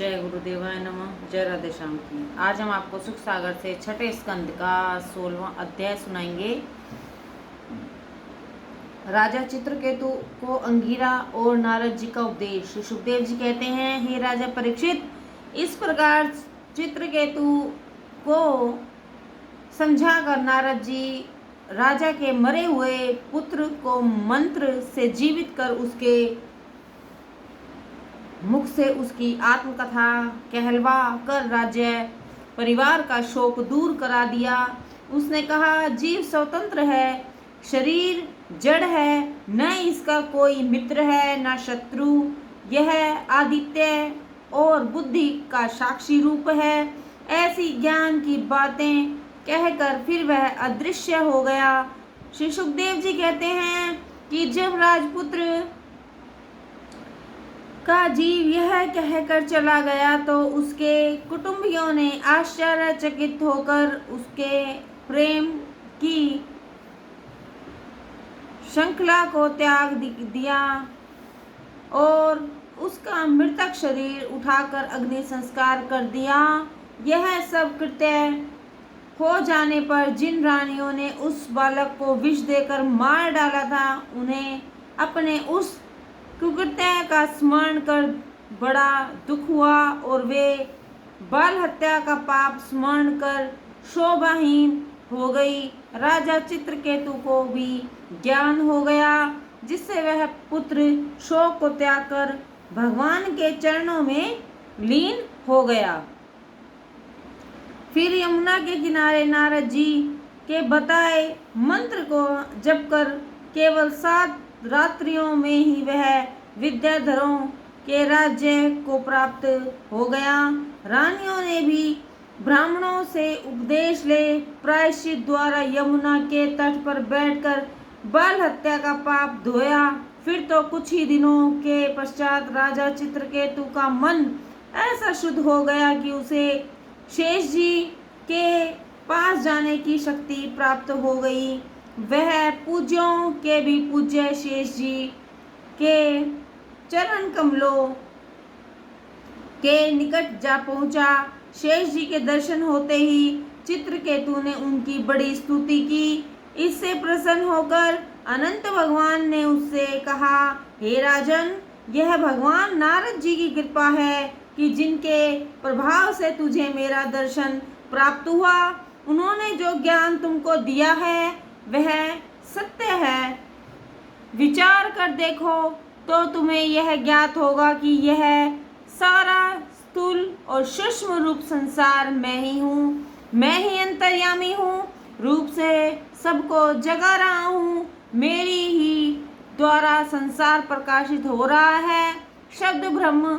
जय गुरुदेवाय नमः। जय राधे श्याम की। आज हम आपको सुख सागर से छठे स्कंद का 16वां अध्याय सुनाएंगे। राजा चित्रकेतु को अंगिरा और नारद जी का उपदेश। सुखदेव जी कहते हैं, हे राजा परीक्षित, इस प्रकार चित्रकेतु को समझाकर नारद जी राजा के मरे हुए पुत्र को मंत्र से जीवित कर उसके मुख से उसकी आत्मकथा कहलवा कर राज्य परिवार का शोक दूर करा दिया। उसने कहा, जीव स्वतंत्र है, शरीर जड़ है, न इसका कोई मित्र है न शत्रु। यह आदित्य और बुद्धि का साक्षी रूप है। ऐसी ज्ञान की बातें कहकर फिर वह अदृश्य हो गया। श्री सुखदेव जी कहते हैं कि जब राजपुत्र का जीव यह कहकर चला गया तो उसके कुटुंबियों ने आश्चर्यचकित होकर उसके प्रेम की श्रृंखला को त्याग दिया और उसका मृतक शरीर उठाकर अग्नि संस्कार कर दिया। यह सब कृत्य हो जाने पर जिन रानियों ने उस बालक को विष देकर मार डाला था, उन्हें अपने उस कुकृत्य का स्मरण कर बड़ा दुख हुआ और वे बाल हत्या का पाप स्मरण कर शोभाहीन हो गई। राजा चित्रकेतु को भी ज्ञान हो गया, जिससे वह पुत्र शोक को त्याग कर भगवान के चरणों में लीन हो गया। फिर यमुना के किनारे नारद जी के बताए मंत्र को जप कर केवल 7 रात्रियों में ही वह विद्याधरों के राज्य को प्राप्त हो गया। रानियों ने भी ब्राह्मणों से उपदेश ले प्रायश्चित द्वारा यमुना के तट पर बैठकर बाल हत्या का पाप धोया। फिर तो कुछ ही दिनों के पश्चात राजा चित्रकेतु का मन ऐसा शुद्ध हो गया कि उसे शेष जी के पास जाने की शक्ति प्राप्त हो गई। वह पूज्यों के भी पूज्य शेष जी के चरण कमलों के निकट जा पहुंचा। शेष जी के दर्शन होते ही चित्रकेतु ने उनकी बड़ी स्तुति की। इससे प्रसन्न होकर अनंत भगवान ने उससे कहा, हे राजन, यह भगवान नारद जी की कृपा है कि जिनके प्रभाव से तुझे मेरा दर्शन प्राप्त हुआ। उन्होंने जो ज्ञान तुमको दिया है वह सत्य है। विचार कर देखो तो तुम्हें यह ज्ञात होगा कि यह सारा स्थूल और सूक्ष्म रूप संसार मैं ही हूँ। मैं ही अंतर्यामी हूँ, रूप से सबको जगा रहा हूँ। मेरी ही द्वारा संसार प्रकाशित हो रहा है। शब्द ब्रह्म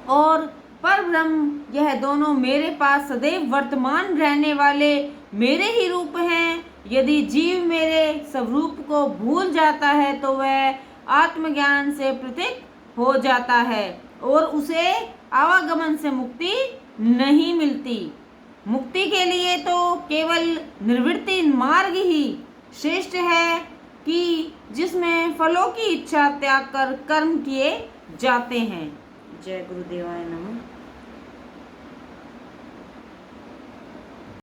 और पर ब्रह्म, यह दोनों मेरे पास सदैव वर्तमान रहने वाले मेरे ही रूप हैं। यदि जीव मेरे स्वरूप को भूल जाता है तो वह आत्मज्ञान से पृथक हो जाता है और उसे आवागमन से मुक्ति नहीं मिलती। मुक्ति के लिए तो केवल निवृत्ति मार्ग ही श्रेष्ठ है कि जिसमें फलों की इच्छा त्याग कर कर्म किए जाते हैं। जय गुरुदेवाय नमः।